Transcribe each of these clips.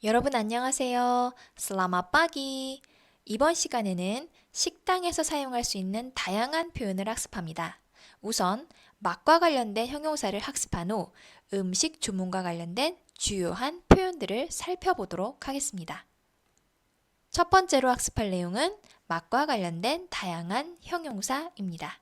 여러분 안녕하세요. Selamat pagi. 이번 시간에는 식당에서 사용할 수 있는 다양한 표현을 학습합니다. 우선 맛과 관련된 형용사를 학습한 후 음식 주문과 관련된 주요한 표현들을 살펴보도록 하겠습니다. 첫 번째로 학습할 내용은 맛과 관련된 다양한 형용사입니다.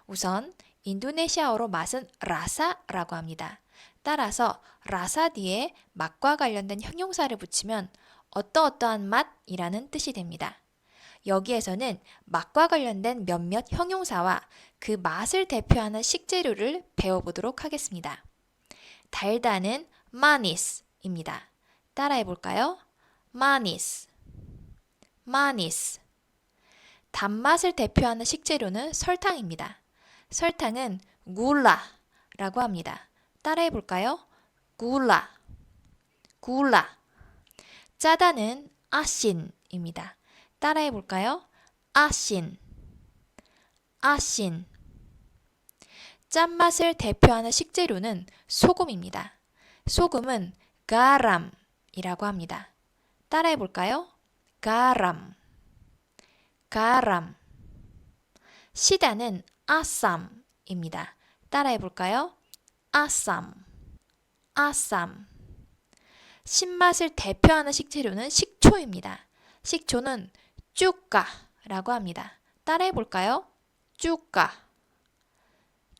우선 인도네시아어로 맛은 라사라고 합니다. 따라서 라사 뒤에 맛과 관련된 형용사를 붙이면 어떠어떠한 맛이라는 뜻이 됩니다. 여기에서는 맛과 관련된 몇몇 형용사와 그 맛을 대표하는 식재료를 배워보도록 하겠습니다. 달다는 마니스입니다. 따라해 볼까요? 마니스, 마니스. 단맛을 대표하는 식재료는 설탕입니다. 설탕은 굴라라고 합니다. 따라해 볼까요? 굴라, 굴라. 짜다는 아신입니다. 따라해 볼까요? 아신, 아신. 짠맛을 대표하는 식재료는 소금입니다. 소금은 가람이라고 합니다. 따라해 볼까요? 가람, 가람. 시다는 아쌈입니다. 따라해 볼까요? 아쌈, 아쌈. 신맛을 대표하는 식재료는 식초입니다. 식초는 쭈까라고 합니다. 따라해 볼까요? 쭈까,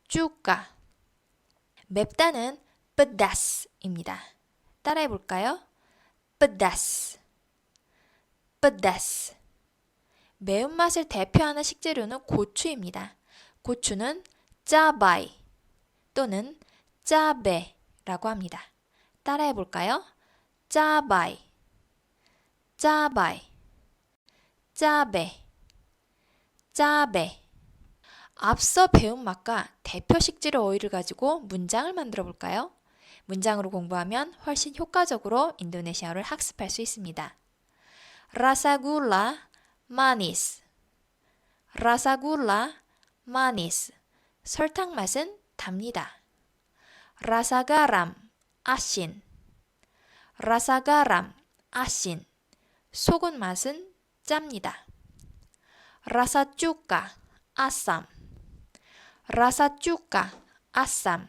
쭈까. 맵다는 pedas입니다. 따라해 볼까요? pedas, pedas. 매운맛을 대표하는 식재료는 고추입니다. 고추는 짜바이 또는 짜베라고 합니다. 따라해 볼까요? 짜바이, 짜바이, 짜베, 짜베. 앞서 배운 맛과 대표 식재료 오일을 가지고 문장을 만들어 볼까요? 문장으로 공부하면 훨씬 효과적으로 인도네시아어를 학습할 수 있습니다. Rasa gula manis, rasa gula manis. 설탕 맛은 답니다. Rasa garam asin, rasa garam asin. 소금 맛은 짭니다. Rasa cuka asam, rasa cuka asam.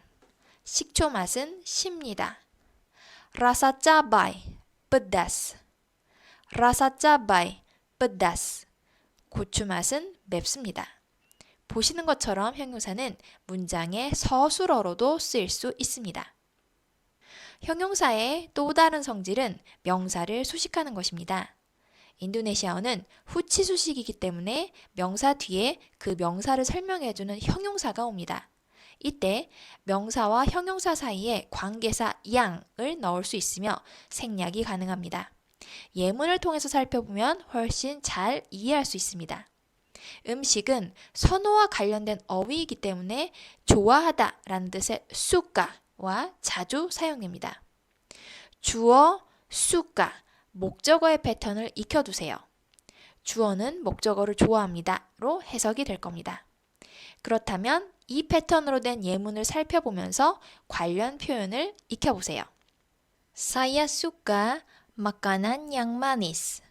식초 맛은 쉽니다. Rasa cabai pedas, rasa cabai pedas. 고추 맛은 맵습니다. 보시는 것처럼 형용사는 문장의 서술어로도 쓰일 수 있습니다. 형용사의 또 다른 성질은 명사를 수식하는 것입니다. 인도네시아어는 후치 수식이기 때문에 명사 뒤에 그 명사를 설명해주는 형용사가 옵니다. 이때 명사와 형용사 사이에 관계사 양을 넣을 수 있으며 생략이 가능합니다. 예문을 통해서 살펴보면 훨씬 잘 이해할 수 있습니다. 음식은 선호와 관련된 어휘이기 때문에 좋아하다 라는 뜻의 수가와 자주 사용됩니다. 주어, 수가, 목적어의 패턴을 익혀두세요. 주어는 목적어를 좋아합니다로 해석이 될 겁니다. 그렇다면 이 패턴으로 된 예문을 살펴보면서 관련 표현을 익혀보세요. Saya suka makanan yang manis.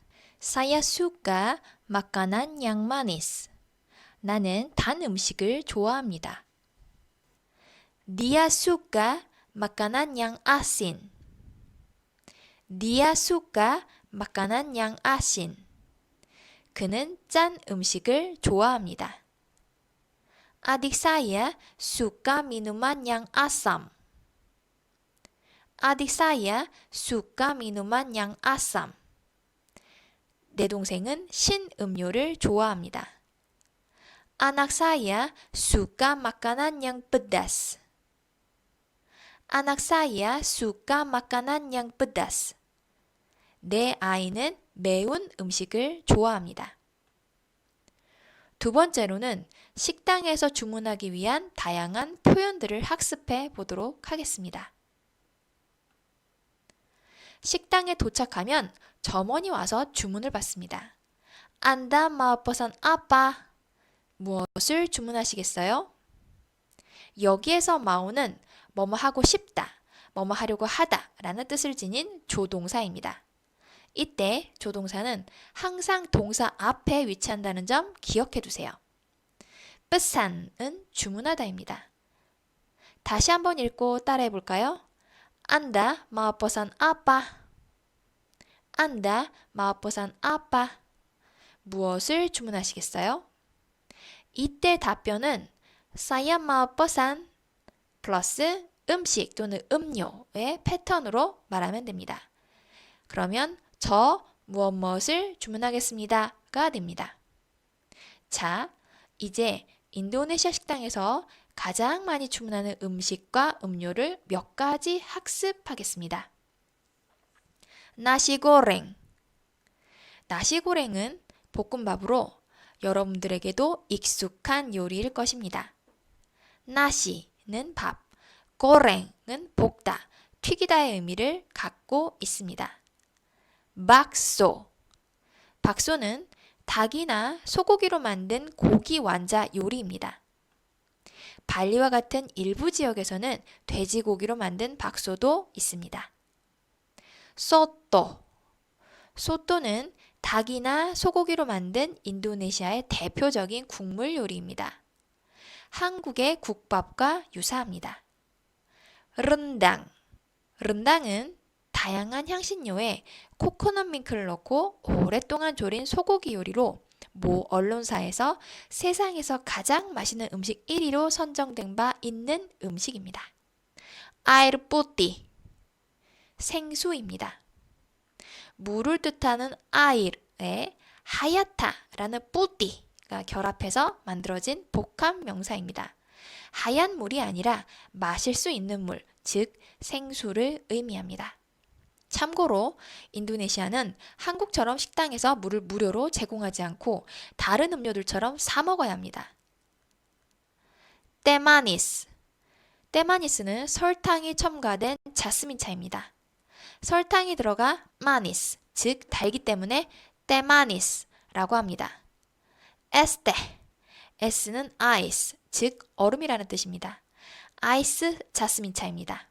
Saya suka makanan yang manis. 나는 단 음식을 좋아합니다. Dia suka makanan yang asin. Dia suka makanan yang asin. 그는 짠 음식을 좋아합니다. Adik saya suka minuman yang asam. Adik saya suka minuman yang asam. 내 동생은 신 음료를 좋아합니다. Anak saya suka makanan yang pedas. Anak saya suka makanan yang pedas. 내 아이는 매운 음식을 좋아합니다. 두 번째로는 식당에서 주문하기 위한 다양한 표현들을 학습해 보도록 하겠습니다. 식당에 도착하면 점원이 와서 주문을 받습니다. Anda mau pesan apa? 무엇을 주문하시겠어요? 여기에서 마오는 뭐뭐 하고 싶다, 뭐뭐 하려고 하다 라는 뜻을 지닌 조동사입니다. 이때 조동사는 항상 동사 앞에 위치한다는 점 기억해 두세요. pesan은 주문하다입니다. 다시 한번 읽고 따라해 볼까요? Anda mau pesan apa? Anda mau pesan apa? 무엇을 주문하시겠어요? 이때 답변은 saya mau pesan 플러스 음식 또는 음료의 패턴으로 말하면 됩니다. 그러면 저 무엇을 주문하겠습니다가 됩니다. 자, 이제 인도네시아 식당에서 가장 많이 주문하는 음식과 음료를 몇 가지 학습하겠습니다. 나시고랭. 나시고랭은 볶음밥으로 여러분들에게도 익숙한 요리일 것입니다. 나시는 밥, 고랭은 볶다, 튀기다의 의미를 갖고 있습니다. 박소. 박소는 닭이나 소고기로 만든 고기 완자 요리입니다. 발리와 같은 일부 지역에서는 돼지고기로 만든 박소도 있습니다. 소또. 소또는 닭이나 소고기로 만든 인도네시아의 대표적인 국물 요리입니다. 한국의 국밥과 유사합니다. 른당. 른당은 다양한 향신료에 코코넛 밀크를 넣고 오랫동안 조린 소고기 요리로 모 언론사에서 세상에서 가장 맛있는 음식 1위로 선정된 바 있는 음식입니다. 아이르뿌띠. 생수입니다. 물을 뜻하는 아일에 하얗다라는 뿌띠가 결합해서 만들어진 복합 명사입니다. 하얀 물이 아니라 마실 수 있는 물, 즉 생수를 의미합니다. 참고로 인도네시아는 한국처럼 식당에서 물을 무료로 제공하지 않고 다른 음료들처럼 사 먹어야 합니다. 테마니스. 테마니스는 설탕이 첨가된 자스민차입니다. 설탕이 들어가 마니스, 즉 달기 때문에 테마니스라고 합니다. 에스테. S는 아이스, 즉 얼음이라는 뜻입니다. 아이스 자스민차입니다.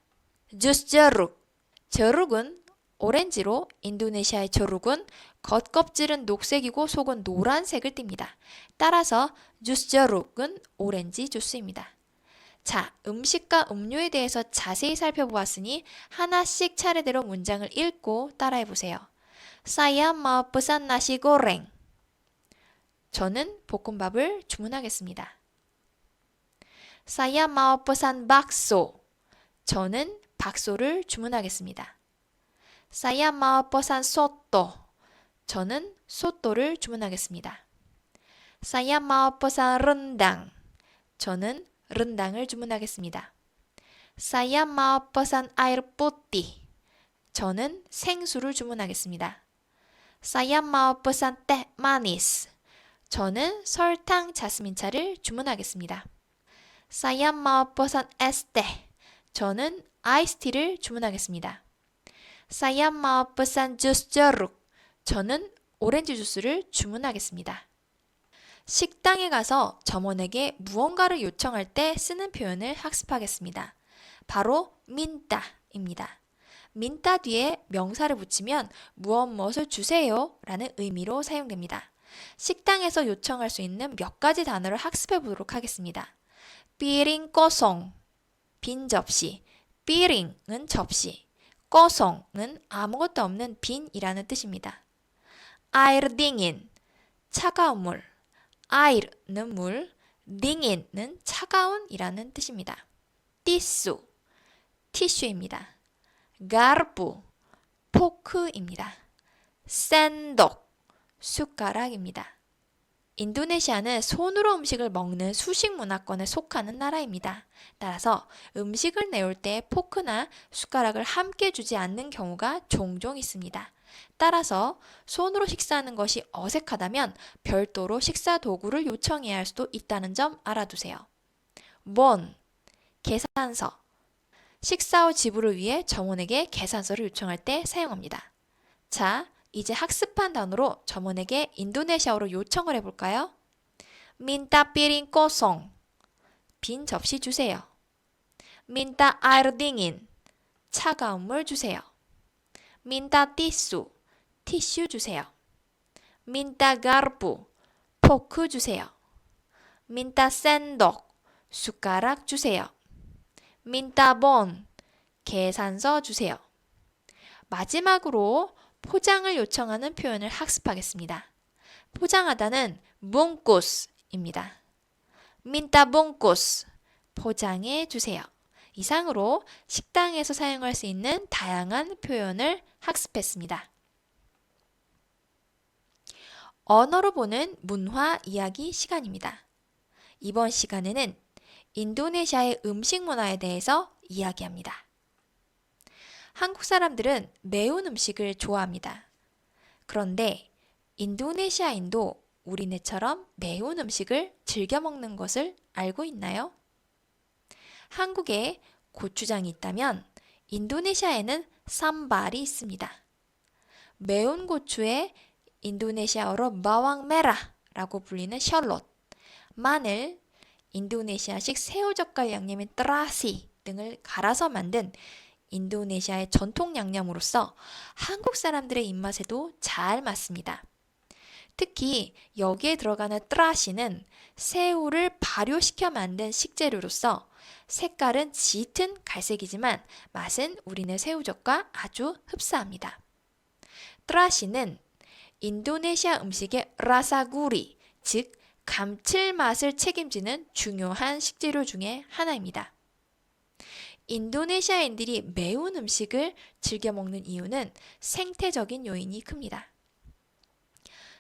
주스 저룩. 저룩은 오렌지로 인도네시아의 저룩은 겉껍질은 녹색이고 속은 노란색을 띱니다. 따라서 주스 저룩은 오렌지 주스입니다. 자, 음식과 음료에 대해서 자세히 살펴보았으니 하나씩 차례대로 문장을 읽고 따라해보세요. Saya mau pesan nasi goreng. 저는 볶음밥을 주문하겠습니다. Saya mau pesan bakso. 저는 박소를 주문하겠습니다. Saya mau pesan soto. 저는 소또를 주문하겠습니다. Saya mau pesan rendang. 저는 른당을 주문하겠습니다. Saya mau pesan air putih. 저는 생수를 주문하겠습니다. Saya mau pesan teh manis. 저는 설탕 자스민차를 주문하겠습니다. Saya mau pesan es teh. 저는 아이스티를 주문하겠습니다. Saya mau pesan jus jeruk. 저는 오렌지 주스를 주문하겠습니다. 식당에 가서 점원에게 무언가를 요청할 때 쓰는 표현을 학습하겠습니다. 바로 민따입니다. 민따 뒤에 명사를 붙이면 무엇을 주세요 라는 의미로 사용됩니다. 식당에서 요청할 수 있는 몇 가지 단어를 학습해 보도록 하겠습니다. piring kosong, 빈 접시. piring은 접시, kosong은 아무것도 없는 빈이라는 뜻입니다. air dingin, 차가운 물. air는 물, dingin은 차가운이라는 뜻입니다. 티슈, 티슈입니다. garpu, 포크입니다. sendok, 숟가락입니다. 인도네시아는 손으로 음식을 먹는 수식 문화권에 속하는 나라입니다. 따라서 음식을 내올 때 포크나 숟가락을 함께 주지 않는 경우가 종종 있습니다. 따라서 손으로 식사하는 것이 어색하다면 별도로 식사 도구를 요청해야 할 수도 있다는 점 알아두세요. 본, 계산서. 식사 후 지불을 위해 점원에게 계산서를 요청할 때 사용합니다. 자, 이제 학습한 단어로 점원에게 인도네시아어로 요청을 해볼까요? minta piring kosong, 빈 접시 주세요. minta air dingin, 차가운 물 주세요. 민타 티수, 티슈 주세요. 민타 가르푸, 포크 주세요. 민타 샌독, 숟가락 주세요. 민타 본, 계산서 주세요. 마지막으로 포장을 요청하는 표현을 학습하겠습니다. 포장하다는 bungkus입니다. minta bungkus, 포장해 주세요. 이상으로 식당에서 사용할 수 있는 다양한 표현을 학습했습니다. 언어로 보는 문화 이야기 시간입니다. 이번 시간에는 인도네시아의 음식 문화에 대해서 이야기합니다. 한국 사람들은 매운 음식을 좋아합니다. 그런데 인도네시아인도 우리네처럼 매운 음식을 즐겨 먹는 것을 알고 있나요? 한국에 고추장이 있다면 인도네시아에는 삼발이 있습니다. 매운 고추에 인도네시아어로 바왕 메라라고 불리는 셜롯, 마늘, 인도네시아식 새우젓갈 양념인 트라시 등을 갈아서 만든 인도네시아의 전통 양념으로서 한국 사람들의 입맛에도 잘 맞습니다. 특히 여기에 들어가는 트라시는 새우를 발효시켜 만든 식재료로서 색깔은 짙은 갈색이지만 맛은 우리네 새우젓과 아주 흡사합니다. 트라시는 인도네시아 음식의 라사구리, 즉 감칠맛을 책임지는 중요한 식재료 중에 하나입니다. 인도네시아인들이 매운 음식을 즐겨 먹는 이유는 생태적인 요인이 큽니다.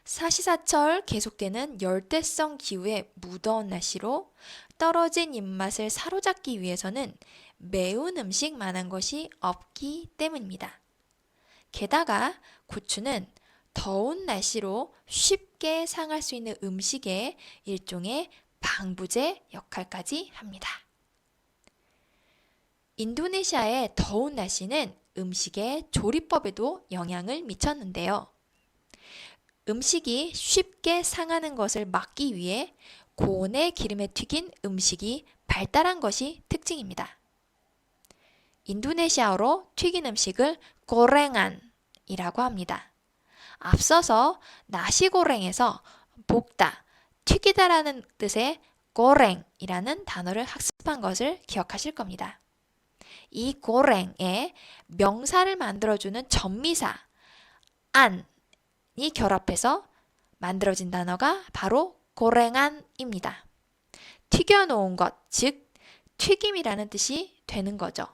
사시사철 계속되는 열대성 기후의 무더운 날씨로 떨어진 입맛을 사로잡기 위해서는 매운 음식만한 것이 없기 때문입니다. 게다가 고추는 더운 날씨로 쉽게 상할 수 있는 음식의 일종의 방부제 역할까지 합니다. 인도네시아의 더운 날씨는 음식의 조리법에도 영향을 미쳤는데요. 음식이 쉽게 상하는 것을 막기 위해 고온의 기름에 튀긴 음식이 발달한 것이 특징입니다. 인도네시아어로 튀긴 음식을 고랭안이라고 합니다. 앞서서 나시고랭에서 볶다, 튀기다라는 뜻의 고랭이라는 단어를 학습한 것을 기억하실 겁니다. 이 고랭에 명사를 만들어주는 전미사 안이 결합해서 만들어진 단어가 바로 고랭안입니다. 튀겨놓은 것, 즉 튀김이라는 뜻이 되는 거죠.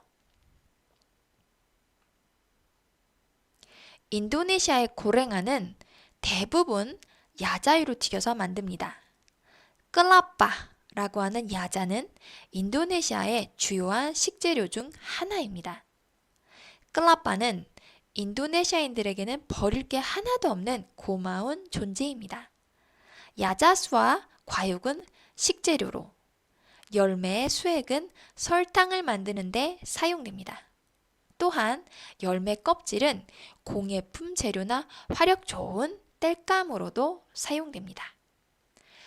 인도네시아의 고랭안은 대부분 야자유로 튀겨서 만듭니다. 클라파라고 하는 야자는 인도네시아의 주요한 식재료 중 하나입니다. 클라파는 인도네시아인들에게는 버릴 게 하나도 없는 고마운 존재입니다. 야자수와 과육은 식재료로, 열매의 수액은 설탕을 만드는 데 사용됩니다. 또한 열매 껍질은 공예품 재료나 화력 좋은 땔감으로도 사용됩니다.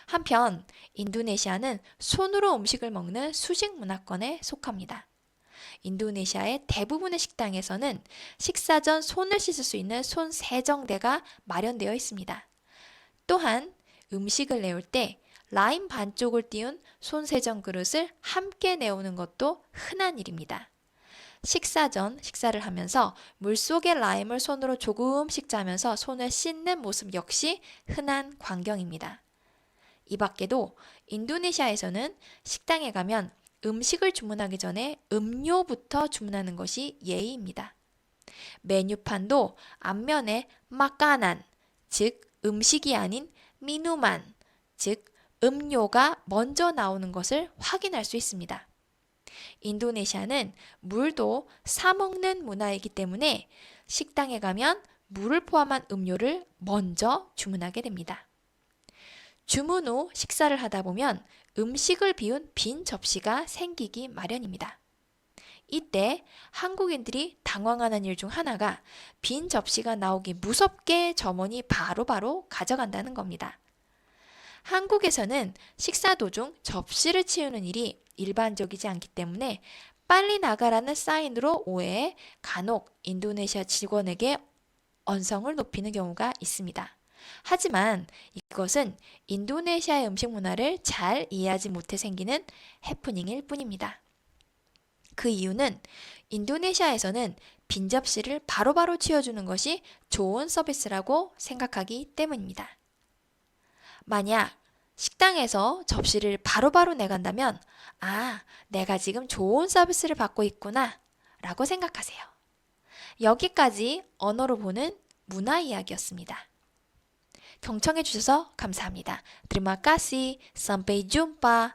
한편 인도네시아는 손으로 음식을 먹는 수직 문화권에 속합니다. 인도네시아의 대부분의 식당에서는 식사 전 손을 씻을 수 있는 손 세정대가 마련되어 있습니다. 또한 음식을 내올 때 라임 반쪽을 띄운 손 세정 그릇을 함께 내오는 것도 흔한 일입니다. 식사 전 식사를 하면서 물속에 라임을 손으로 조금씩 짜면서 손을 씻는 모습 역시 흔한 광경입니다. 이 밖에도 인도네시아에서는 식당에 가면 음식을 주문하기 전에 음료부터 주문하는 것이 예의입니다. 메뉴판도 앞면에 마카난, 즉 음식이 아닌 미누만, 즉 음료가 먼저 나오는 것을 확인할 수 있습니다. 인도네시아는 물도 사 먹는 문화이기 때문에 식당에 가면 물을 포함한 음료를 먼저 주문하게 됩니다. 주문 후 식사를 하다 보면 음식을 비운 빈 접시가 생기기 마련입니다. 이때 한국인들이 당황하는 일 중 하나가 빈 접시가 나오기 무섭게 점원이 바로바로 가져간다는 겁니다. 한국에서는 식사 도중 접시를 치우는 일이 일반적이지 않기 때문에 빨리 나가라는 사인으로 오해해 간혹 인도네시아 직원에게 언성을 높이는 경우가 있습니다. 하지만 이것은 인도네시아의 음식 문화를 잘 이해하지 못해 생기는 해프닝일 뿐입니다. 그 이유는 인도네시아에서는 빈 접시를 바로바로 치워주는 것이 좋은 서비스라고 생각하기 때문입니다. 만약 식당에서 접시를 바로바로 내간다면, 아, 내가 지금 좋은 서비스를 받고 있구나 라고 생각하세요. 여기까지 언어로 보는 문화 이야기였습니다. 경청해 주셔서 감사합니다. Terima kasih. Sampai jumpa.